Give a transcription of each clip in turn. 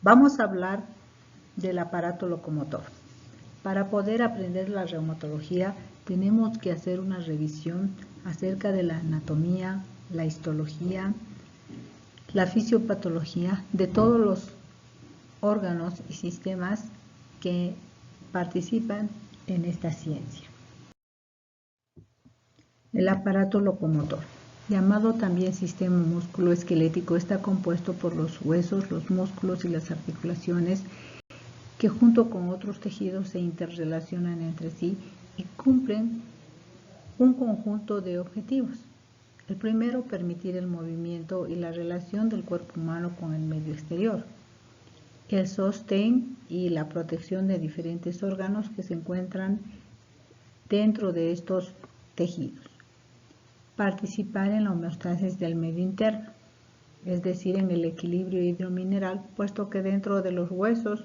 Vamos a hablar del aparato locomotor. Para poder aprender la reumatología tenemos que hacer una revisión acerca de la anatomía, la histología, la fisiopatología de todos los órganos y sistemas que participan en esta ciencia. El aparato locomotor, llamado también sistema musculoesquelético, está compuesto por los huesos, los músculos y las articulaciones que junto con otros tejidos se interrelacionan entre sí y cumplen un conjunto de objetivos. El primero, permitir el movimiento y la relación del cuerpo humano con el medio exterior. El sostén y la protección de diferentes órganos que se encuentran dentro de estos tejidos. Participar en la homeostasis del medio interno, es decir, en el equilibrio hidromineral, puesto que dentro de los huesos,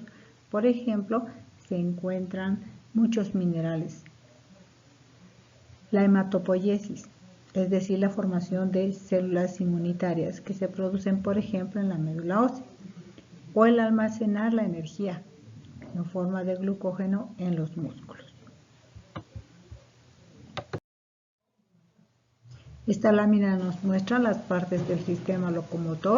por ejemplo, se encuentran muchos minerales. La hematopoiesis, es decir, la formación de células inmunitarias que se producen, por ejemplo, en la médula ósea, o el almacenar la energía en forma de glucógeno en los músculos. Esta lámina nos muestra las partes del sistema locomotor.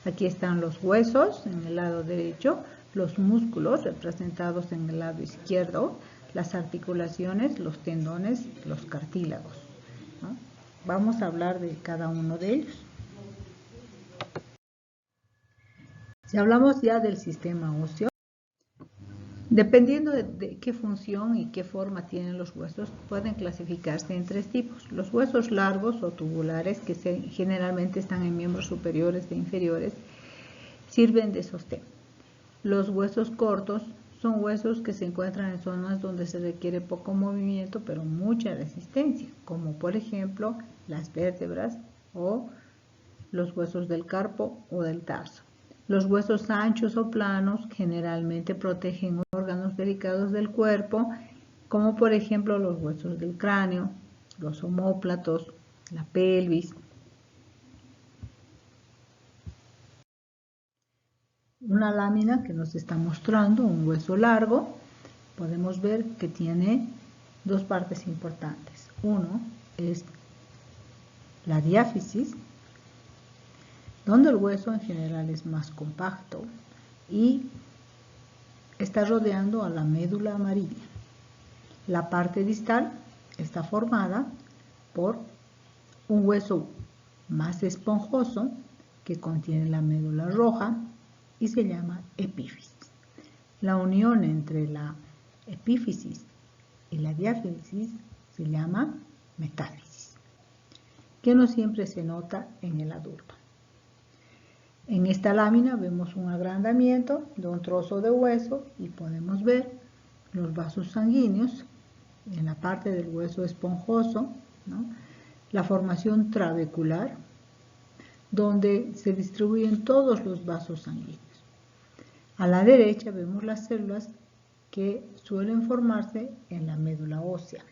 Aquí están los huesos en el lado derecho, los músculos representados en el lado izquierdo, las articulaciones, los tendones, los cartílagos, ¿no? Vamos a hablar de cada uno de ellos. Si hablamos ya del sistema óseo, dependiendo de qué función y qué forma tienen los huesos, pueden clasificarse en tres tipos. Los huesos largos o tubulares, que generalmente están en miembros superiores e inferiores, sirven de sostén. Los huesos cortos son huesos que se encuentran en zonas donde se requiere poco movimiento, pero mucha resistencia, como por ejemplo las vértebras o los huesos del carpo o del tarso. Los huesos anchos o planos generalmente protegen órganos delicados del cuerpo, como por ejemplo los huesos del cráneo, los omóplatos, la pelvis. Una lámina que nos está mostrando un hueso largo, podemos ver que tiene dos partes importantes. Uno es la diáfisis, donde el hueso en general es más compacto y está rodeando a la médula amarilla. La parte distal está formada por un hueso más esponjoso que contiene la médula roja y se llama epífisis. La unión entre la epífisis y la diáfisis se llama metáfisis, que no siempre se nota en el adulto. En esta lámina vemos un agrandamiento de un trozo de hueso y podemos ver los vasos sanguíneos en la parte del hueso esponjoso, ¿no? La formación trabecular, donde se distribuyen todos los vasos sanguíneos. A la derecha vemos las células que suelen formarse en la médula ósea,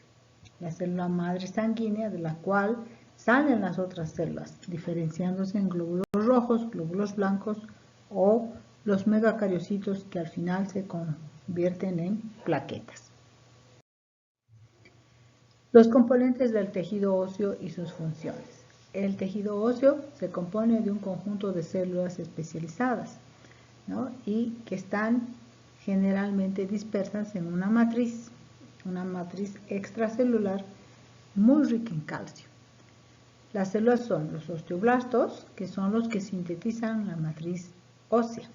la célula madre sanguínea de la cual salen las otras células, diferenciándose en glóbulos rojos, glóbulos blancos o los megacariocitos que al final se convierten en plaquetas. Los componentes del tejido óseo y sus funciones. El tejido óseo se compone de un conjunto de células especializadas, ¿no? Y que están generalmente dispersas en una matriz extracelular muy rica en calcio. Las células son los osteoblastos, que son los que sintetizan la matriz ósea.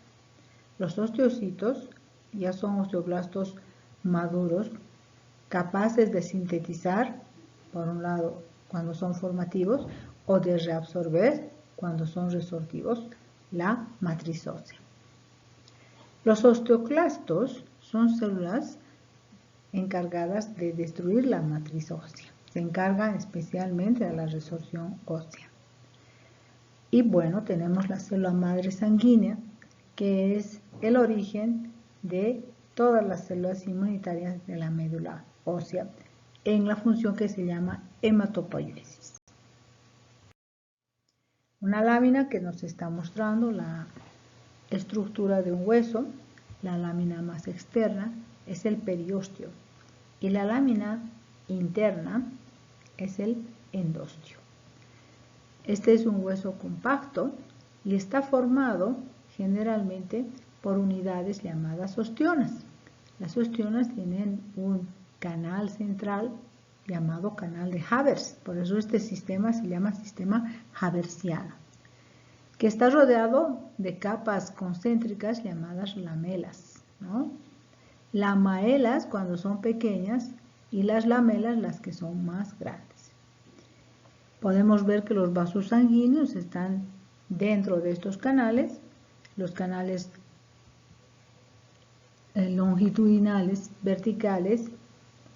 Los osteocitos ya son osteoblastos maduros, capaces de sintetizar, por un lado, cuando son formativos, o de reabsorber, cuando son resortivos, la matriz ósea. Los osteoclastos son células encargadas de destruir la matriz ósea. Se encargan especialmente de la resorción ósea. Y bueno, tenemos la célula madre sanguínea, que es el origen de todas las células inmunitarias de la médula ósea, en la función que se llama hematopoiesis. Una lámina que nos está mostrando la estructura de un hueso, la lámina más externa es el periósteo y la lámina interna es el endostio. Este es un hueso compacto y está formado generalmente por unidades llamadas ostionas. Las ostionas tienen un canal central llamado canal de Havers, por eso este sistema se llama sistema haversiano, que está rodeado de capas concéntricas llamadas lamelas, ¿no? Lamelas cuando son pequeñas y las lamelas las que son más grandes. Podemos ver que los vasos sanguíneos están dentro de estos canales. Los canales longitudinales verticales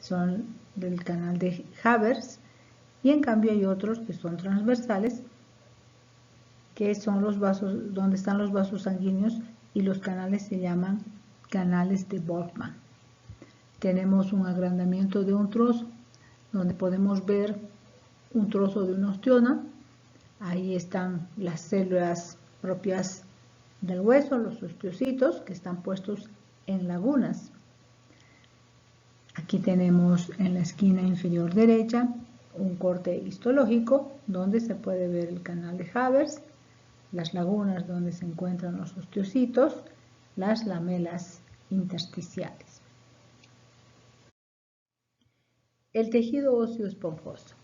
son del canal de Havers y en cambio hay otros que son transversales, que son los vasos donde están los vasos sanguíneos, y los canales se llaman canales de Volkmann. Tenemos un agrandamiento de un trozo donde podemos ver un trozo de una ostiona. Ahí están las células propias del hueso, los osteocitos, que están puestos en lagunas. Aquí tenemos en la esquina inferior derecha un corte histológico donde se puede ver el canal de Havers, las lagunas donde se encuentran los osteocitos, las lamelas intersticiales. El tejido óseo esponjoso.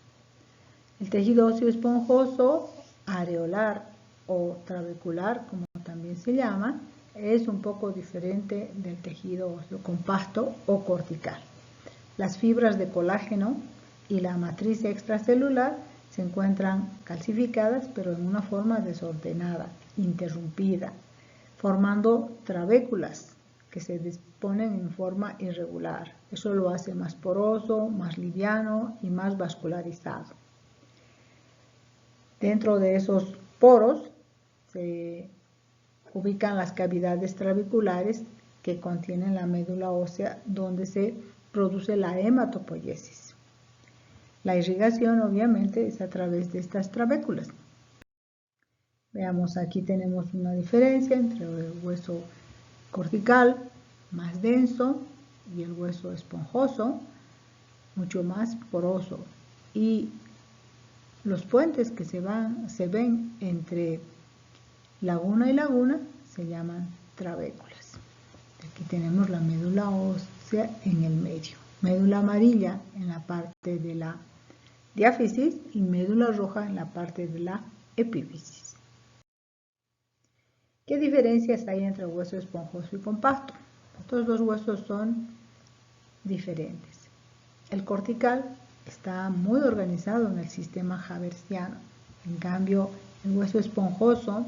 El tejido óseo esponjoso, areolar o trabecular, como también se llama, es un poco diferente del tejido óseo compacto o cortical. Las fibras de colágeno y la matriz extracelular se encuentran calcificadas, pero en una forma desordenada, interrumpida, formando trabéculas que se disponen en forma irregular. Eso lo hace más poroso, más liviano y más vascularizado. Dentro de esos poros se ubican las cavidades trabeculares que contienen la médula ósea, donde se produce la hematopoiesis. La irrigación obviamente es a través de estas trabéculas. Veamos, aquí tenemos una diferencia entre el hueso cortical, más denso, y el hueso esponjoso, mucho más poroso. Y los puentes que se ven entre laguna y laguna se llaman trabéculas. Aquí tenemos la médula ósea en el medio. Médula amarilla en la parte de la diáfisis y médula roja en la parte de la epífisis. ¿Qué diferencias hay entre hueso esponjoso y compacto? Estos dos huesos son diferentes. El cortical está muy organizado en el sistema haversiano. En cambio, el hueso esponjoso,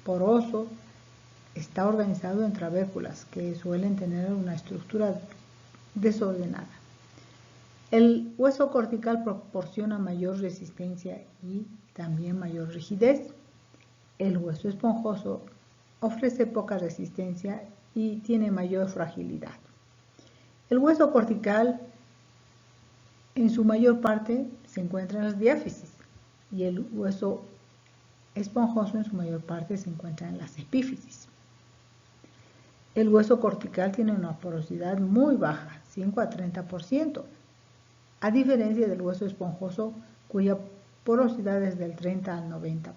poroso, está organizado en trabéculas que suelen tener una estructura desordenada. El hueso cortical proporciona mayor resistencia y también mayor rigidez. El hueso esponjoso ofrece poca resistencia y tiene mayor fragilidad. El hueso cortical en su mayor parte se encuentra en las diáfisis y el hueso esponjoso en su mayor parte se encuentra en las epífisis. El hueso cortical tiene una porosidad muy baja, 5 a 30%, a diferencia del hueso esponjoso cuya porosidad es del 30 al 90%.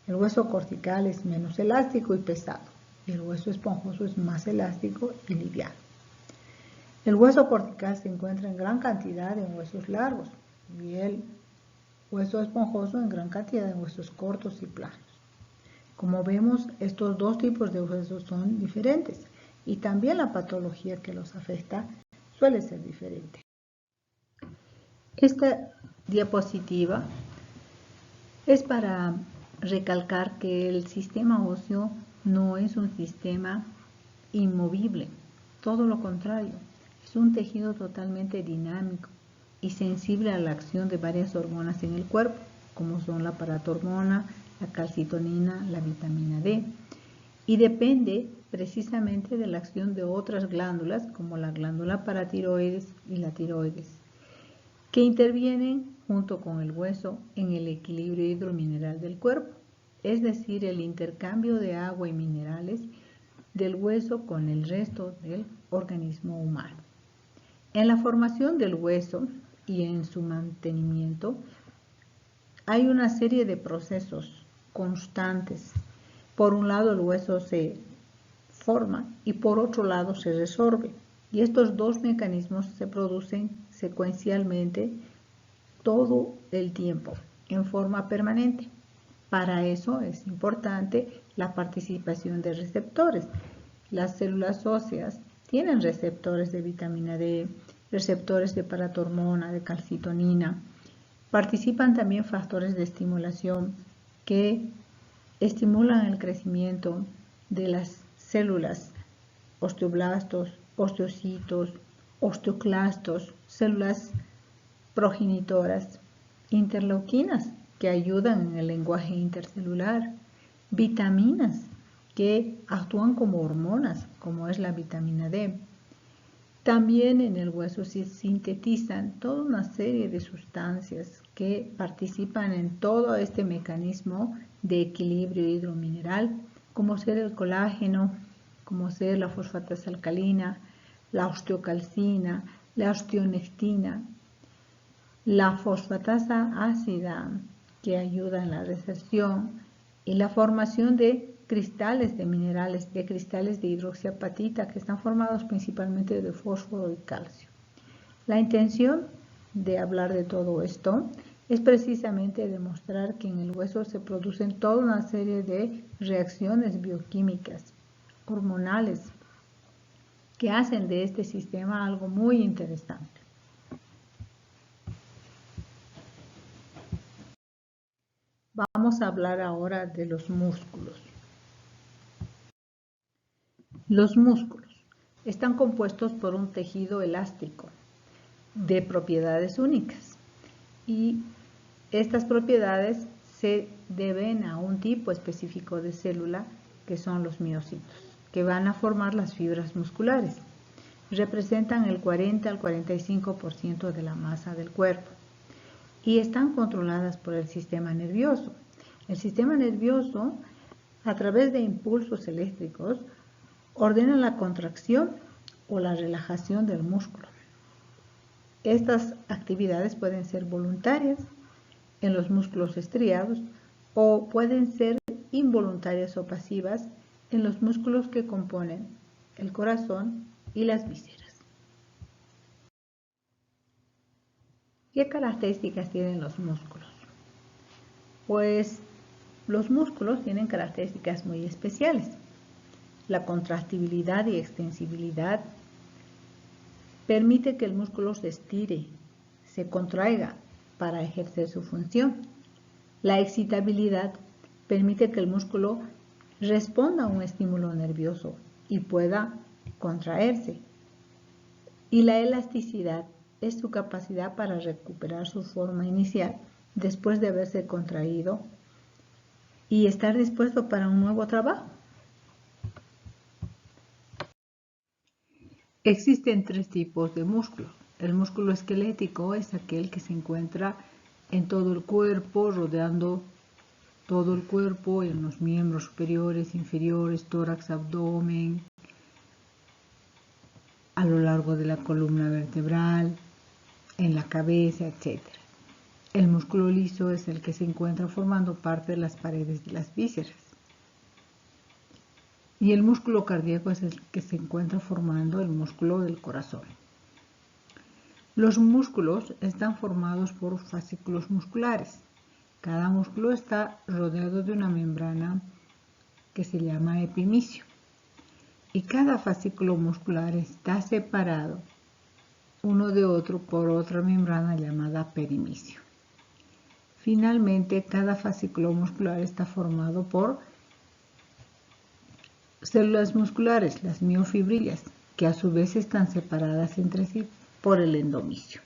El hueso cortical es menos elástico y pesado y el hueso esponjoso es más elástico y liviano. El hueso cortical se encuentra en gran cantidad en huesos largos y el hueso esponjoso en gran cantidad en huesos cortos y planos. Como vemos, estos dos tipos de huesos son diferentes y también la patología que los afecta suele ser diferente. Esta diapositiva es para recalcar que el sistema óseo no es un sistema inmovible, todo lo contrario, es un tejido totalmente dinámico y sensible a la acción de varias hormonas en el cuerpo, como son la paratormona, la calcitonina, la vitamina D, y depende precisamente de la acción de otras glándulas, como la glándula paratiroides y la tiroides, que intervienen junto con el hueso en el equilibrio hidromineral del cuerpo. es decir, el intercambio de agua y minerales del hueso con el resto del organismo humano. En la formación del hueso y en su mantenimiento hay una serie de procesos constantes. Por un lado el hueso se forma y por otro lado se resorbe. Y estos dos mecanismos se producen secuencialmente todo el tiempo, en forma permanente. Para eso es importante la participación de receptores. Las células óseas tienen receptores de vitamina D, receptores de paratormona, de calcitonina. Participan también factores de estimulación que estimulan el crecimiento de las células, osteoblastos, osteocitos, osteoclastos, células progenitoras, interleuquinas que ayudan en el lenguaje intercelular, vitaminas que actúan como hormonas, como es la vitamina D. También en el hueso se sintetizan toda una serie de sustancias que participan en todo este mecanismo de equilibrio hidromineral, como ser el colágeno, como ser la fosfatasa alcalina, la osteocalcina, la osteonectina, la fosfatasa ácida, que ayuda en la resorción y la formación de cristales de minerales, de cristales de hidroxiapatita, que están formados principalmente de fósforo y calcio. La intención de hablar de todo esto es precisamente demostrar que en el hueso se producen toda una serie de reacciones bioquímicas, hormonales, que hacen de este sistema algo muy interesante. Vamos a hablar ahora de los músculos. Los músculos están compuestos por un tejido elástico de propiedades únicas y estas propiedades se deben a un tipo específico de célula que son los miocitos, que van a formar las fibras musculares. Representan el 40 al 45% de la masa del cuerpo y están controladas por el sistema nervioso. El sistema nervioso, a través de impulsos eléctricos, ordena la contracción o la relajación del músculo. Estas actividades pueden ser voluntarias en los músculos estriados o pueden ser involuntarias o pasivas en los músculos que componen el corazón y las vísceras. ¿Qué características tienen los músculos? Pues los músculos tienen características muy especiales. La contractibilidad y extensibilidad permite que el músculo se estire, se contraiga para ejercer su función. La excitabilidad permite que el músculo responda a un estímulo nervioso y pueda contraerse. Y la elasticidad es su capacidad para recuperar su forma inicial después de haberse contraído y estar dispuesto para un nuevo trabajo. Existen tres tipos de músculo. El músculo esquelético es aquel que se encuentra en todo el cuerpo, rodeando todo el cuerpo, en los miembros superiores, inferiores, tórax, abdomen, a lo largo de la columna vertebral, en la cabeza, etc. El músculo liso es el que se encuentra formando parte de las paredes de las vísceras. Y el músculo cardíaco es el que se encuentra formando el músculo del corazón. Los músculos están formados por fascículos musculares. Cada músculo está rodeado de una membrana que se llama epimicio. Y cada fascículo muscular está separado uno de otro por otra membrana llamada perimicio. Finalmente, cada fascículo muscular está formado por células musculares, las miofibrillas, que a su vez están separadas entre sí por el endomisio.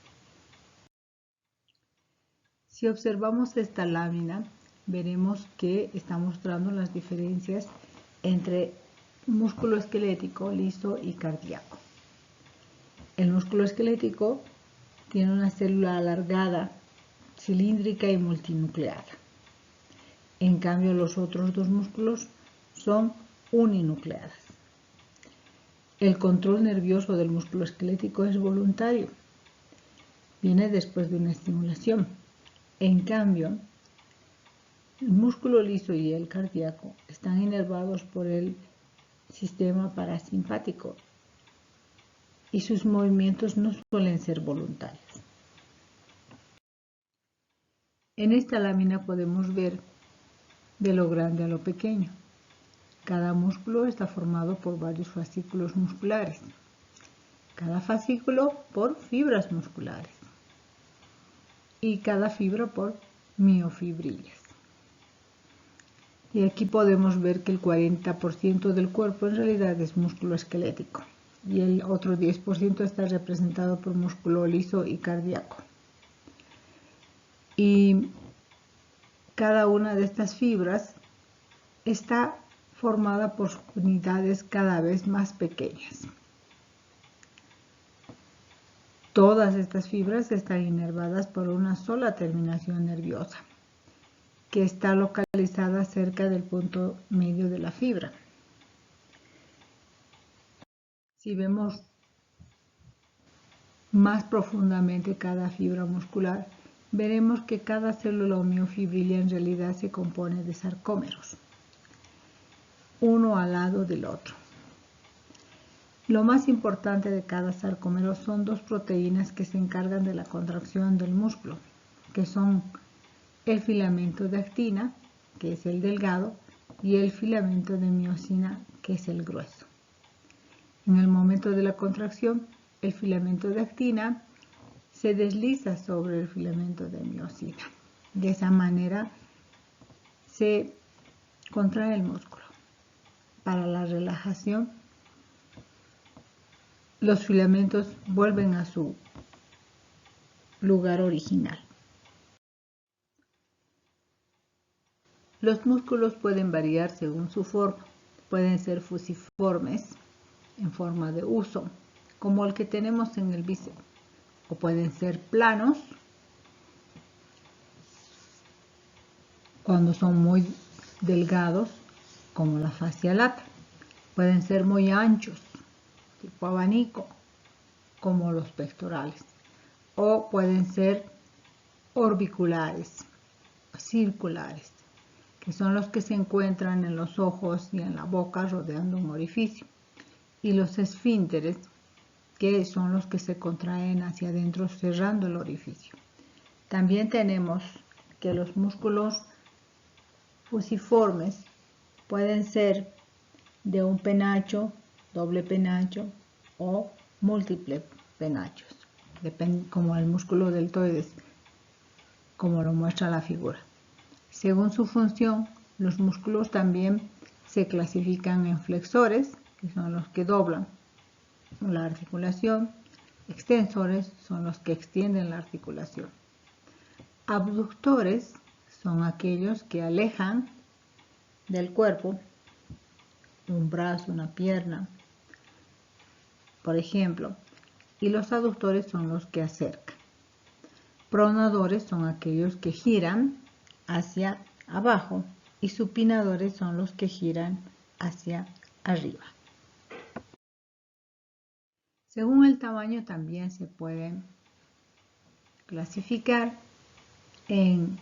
Si observamos esta lámina, veremos que está mostrando las diferencias entre músculo esquelético, liso y cardíaco. El músculo esquelético tiene una célula alargada, cilíndrica y multinucleada. En cambio, los otros dos músculos son uninucleadas. El control nervioso del músculo esquelético es voluntario. Viene después de una estimulación. En cambio, el músculo liso y el cardíaco están inervados por el sistema parasimpático y sus movimientos no suelen ser voluntarios. En esta lámina podemos ver de lo grande a lo pequeño. Cada músculo está formado por varios fascículos musculares. Cada fascículo por fibras musculares. Y cada fibra por miofibrillas. Y aquí podemos ver que el 40% del cuerpo en realidad es músculo esquelético. Y el otro 10% está representado por músculo liso y cardíaco. Y cada una de estas fibras está formada por unidades cada vez más pequeñas. Todas estas fibras están inervadas por una sola terminación nerviosa, que está localizada cerca del punto medio de la fibra. Si vemos más profundamente cada fibra muscular, veremos que cada célula o miofibrila en realidad se compone de sarcómeros, uno al lado del otro. Lo más importante de cada sarcómero son dos proteínas que se encargan de la contracción del músculo, que son el filamento de actina, que es el delgado, y el filamento de miosina, que es el grueso. En el momento de la contracción, el filamento de actina se desliza sobre el filamento de miosina. De esa manera se contrae el músculo. Para la relajación, los filamentos vuelven a su lugar original. Los músculos pueden variar según su forma. Pueden ser fusiformes, en forma de huso, como el que tenemos en el bíceps, o pueden ser planos, cuando son muy delgados, como la fascia lata. Pueden ser muy anchos, tipo abanico, como los pectorales, o pueden ser orbiculares, circulares, que son los que se encuentran en los ojos y en la boca rodeando un orificio, y los esfínteres, que son los que se contraen hacia adentro cerrando el orificio. También tenemos que los músculos fusiformes pueden ser de un penacho, doble penacho o múltiples penachos, como el músculo deltoides, como lo muestra la figura. Según su función, los músculos también se clasifican en flexores, que son los que doblan la articulación, extensores son los que extienden la articulación. Abductores son aquellos que alejan del cuerpo un brazo, una pierna, por ejemplo, y los aductores son los que acercan. Pronadores son aquellos que giran hacia abajo y supinadores son los que giran hacia arriba. Según el tamaño también se pueden clasificar en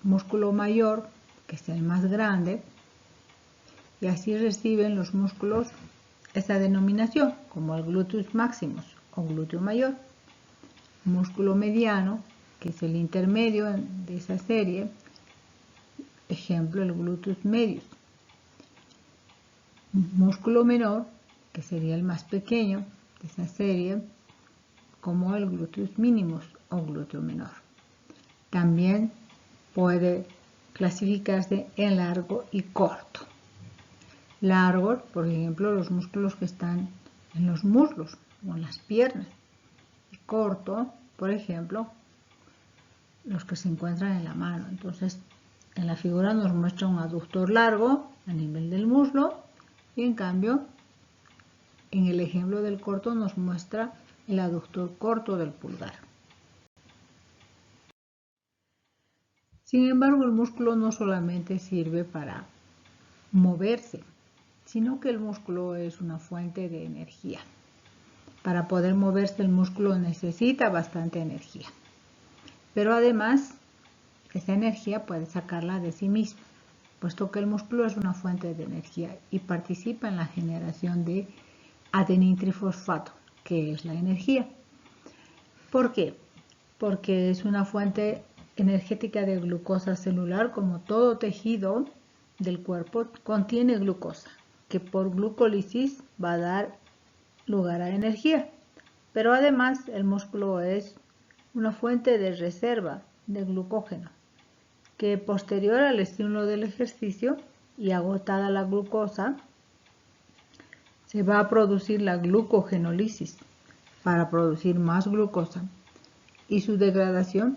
músculo mayor, que es el más grande, y así reciben los músculos esa denominación, como el gluteus maximus o glúteo mayor. Músculo mediano, que es el intermedio de esa serie, ejemplo el gluteus medius. Músculo menor, que sería el más pequeño de esa serie, como el gluteus minimus o glúteo menor. También puede clasificarse en largo y corto. Largo, por ejemplo, los músculos que están en los muslos o en las piernas. Y corto, por ejemplo, los que se encuentran en la mano. Entonces, en la figura nos muestra un aductor largo a nivel del muslo y en cambio, en el ejemplo del corto nos muestra el aductor corto del pulgar. Sin embargo, el músculo no solamente sirve para moverse, sino que el músculo es una fuente de energía. Para poder moverse el músculo necesita bastante energía. Pero además, esa energía puede sacarla de sí mismo, puesto que el músculo es una fuente de energía y participa en la generación de adenina-trifosfato, que es la energía. ¿Por qué? Porque es una fuente energética de glucosa celular, como todo tejido del cuerpo contiene glucosa, que por glucólisis va a dar lugar a energía. Pero además el músculo es una fuente de reserva de glucógeno, que posterior al estímulo del ejercicio y agotada la glucosa, se va a producir la glucogenólisis para producir más glucosa y su degradación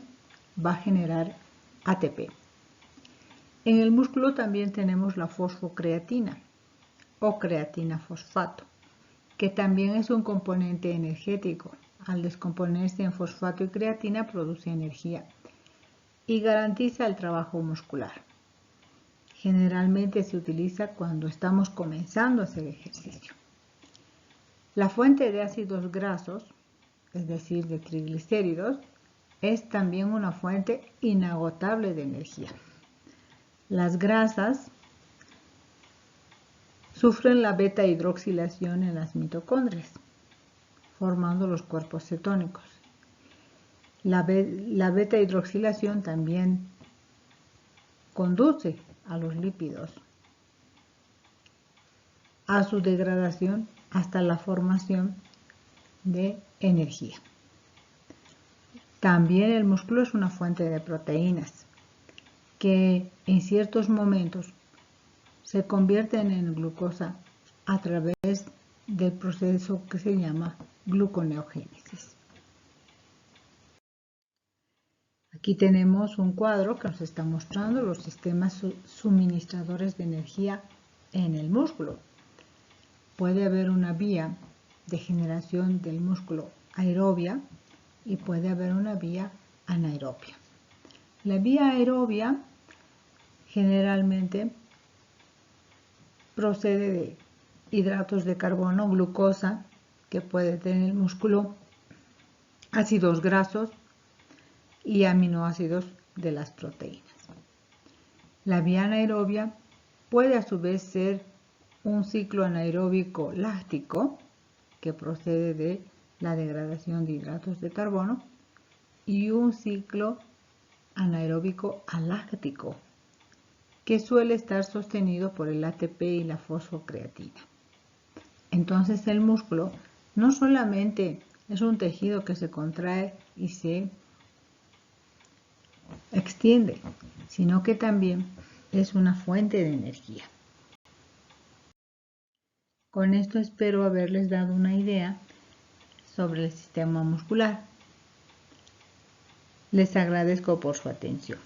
va a generar ATP. En el músculo también tenemos la fosfocreatina o creatina fosfato, que también es un componente energético. Al descomponerse en fosfato y creatina produce energía y garantiza el trabajo muscular. Generalmente se utiliza cuando estamos comenzando a hacer ejercicio. La fuente de ácidos grasos, es decir, de triglicéridos, es también una fuente inagotable de energía. Las grasas sufren la beta hidroxilación en las mitocondrias, formando los cuerpos cetónicos. La beta hidroxilación también conduce a los lípidos a su degradación hasta la formación de energía. También el músculo es una fuente de proteínas que en ciertos momentos se convierten en glucosa a través del proceso que se llama gluconeogénesis. Aquí tenemos un cuadro que nos está mostrando los sistemas suministradores de energía en el músculo. Puede haber una vía de generación del músculo aerobia y puede haber una vía anaerobia. La vía aerobia generalmente procede de hidratos de carbono, glucosa, que puede tener el músculo, ácidos grasos y aminoácidos de las proteínas. La vía anaerobia puede a su vez ser un ciclo anaeróbico láctico, que procede de la degradación de hidratos de carbono, y un ciclo anaeróbico aláctico, que suele estar sostenido por el ATP y la fosfocreatina. Entonces el músculo no solamente es un tejido que se contrae y se extiende, sino que también es una fuente de energía. Con esto espero haberles dado una idea sobre el sistema muscular. Les agradezco por su atención.